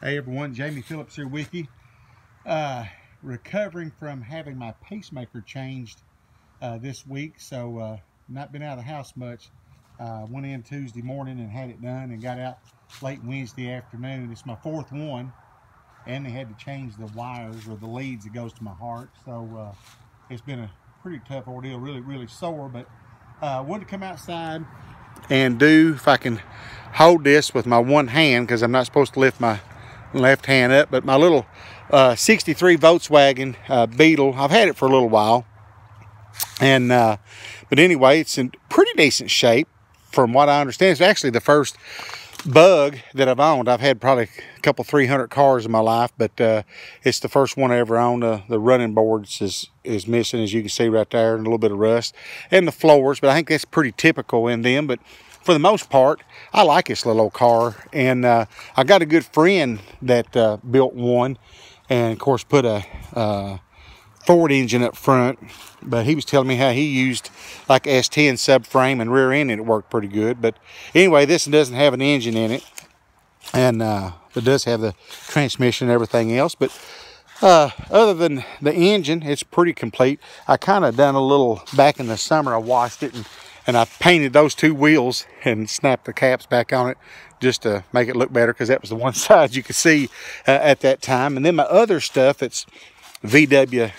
Hey everyone, Jamie Phillips here with you. Recovering from having my pacemaker changed this week, so not been out of the house much. Went in Tuesday morning and had it done and got out late Wednesday afternoon. It's my fourth one, and they had to change the wires or the leads that goes to my heart. So it's been a pretty tough ordeal, really sore, but wanted to come outside and do, if I can hold this with my one hand, because I'm not supposed to lift my left hand up, but my little 63 Volkswagen Beetle. I've had it for a little while, and but anyway, it's in pretty decent shape from what I understand. It's actually the first Bug that I've owned. I've had probably a couple 300 cars in my life, but it's the first one I ever owned. The running boards is missing, as you can see right there, and a little bit of rust, and the floors, but I think that's pretty typical in them. But for the most part, I like this little old car, and I got a good friend that built one, and of course put a Ford engine up front, but he was telling me how he used like S10 subframe and rear end, and it worked pretty good. But anyway, this doesn't have an engine in it, and it does have the transmission and everything else. But other than the engine, it's pretty complete. I kind of done a little, back in the summer I washed it, and I painted those two wheels and snapped the caps back on it just to make it look better, because that was the one side you could see at that time. And then my other stuff that's VW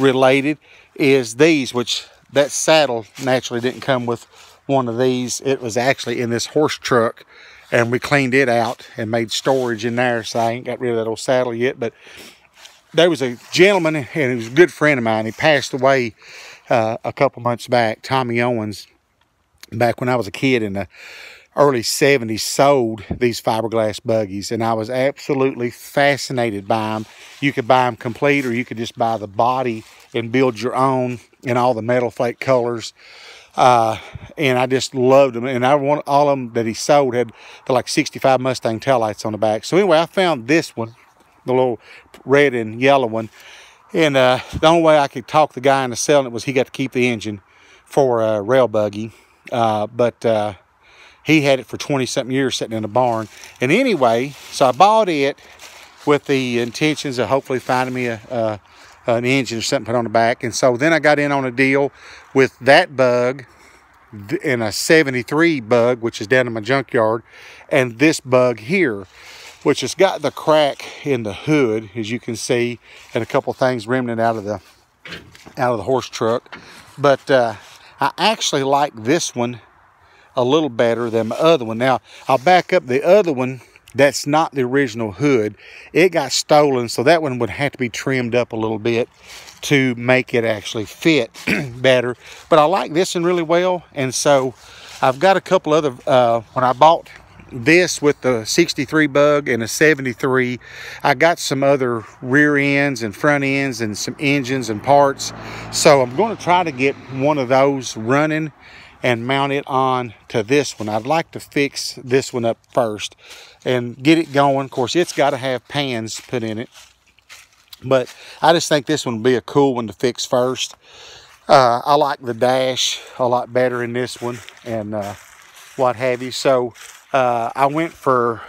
related is these, which that saddle naturally didn't come with one of these. It was actually in this horse truck, and we cleaned it out and made storage in there, so I ain't got rid of that old saddle yet. But there was a gentleman, and he was a good friend of mine. He passed away a couple months back, Tommy Owens, back when I was a kid in the early 70s, sold these fiberglass buggies, and I was absolutely fascinated by them. You could buy them complete, or you could just buy the body and build your own in all the metal flake colors. And I just loved them, and I want all of them that he sold had the like 65 Mustang taillights on the back. So anyway, I found this one, the little red and yellow one, and the only way I could talk the guy into selling it was he got to keep the engine for a rail buggy, but he had it for 20-something years sitting in a barn. And anyway, so I bought it with the intentions of hopefully finding me an engine or something put on the back. And so then I got in on a deal with that Bug and a 73 Bug, which is down in my junkyard, and this Bug here, which has got the crack in the hood, as you can see, and a couple things remnant out of the horse truck. But I actually like this one a little better than my other one. Now, I'll back up. The other one, that's not the original hood. It got stolen, so that one would have to be trimmed up a little bit to make it actually fit better. But I like this one really well, and so I've got a couple other, when I bought this with the 63 Bug and a 73, I got some other rear ends and front ends and some engines and parts. So I'm going to try to get one of those running and mount it on to this one. I'd like to fix this one up first and get it going. Of course, it's got to have pans put in it, but I just think this one would be a cool one to fix first. I like the dash a lot better in this one, and what have you. So I went for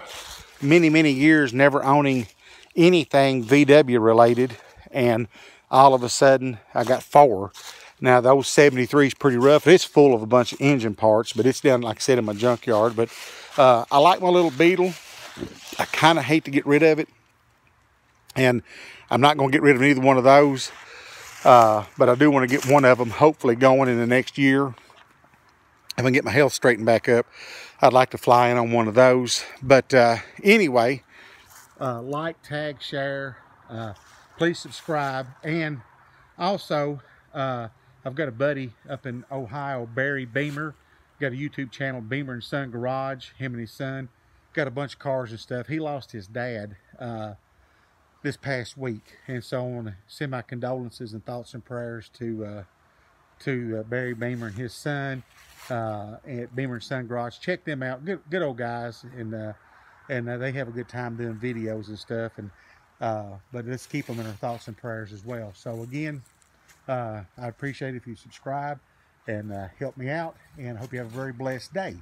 many years never owning anything VW related, and all of a sudden I got 4. Now, the old 73 is pretty rough. It's full of a bunch of engine parts, but it's down, like I said, in my junkyard. But I like my little Beetle. I kind of hate to get rid of it, and I'm not going to get rid of either one of those. But I do want to get one of them hopefully going in the next year. If I can get my health straightened back up, I'd like to fly in on one of those. But anyway, like, tag, share, please subscribe. And also, I've got a buddy up in Ohio, Barry Beamer. Got a YouTube channel, Beamer and Son Garage, him and his son. Got a bunch of cars and stuff. He lost his dad this past week, and so I want to send my condolences and thoughts and prayers to Barry Beamer and his son at Beamer and Son Garage. Check them out. Good old guys, and they have a good time doing videos and stuff. And but let's keep them in our thoughts and prayers as well. So again, I appreciate it if you subscribe and help me out, and I hope you have a very blessed day.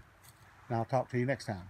And I'll talk to you next time.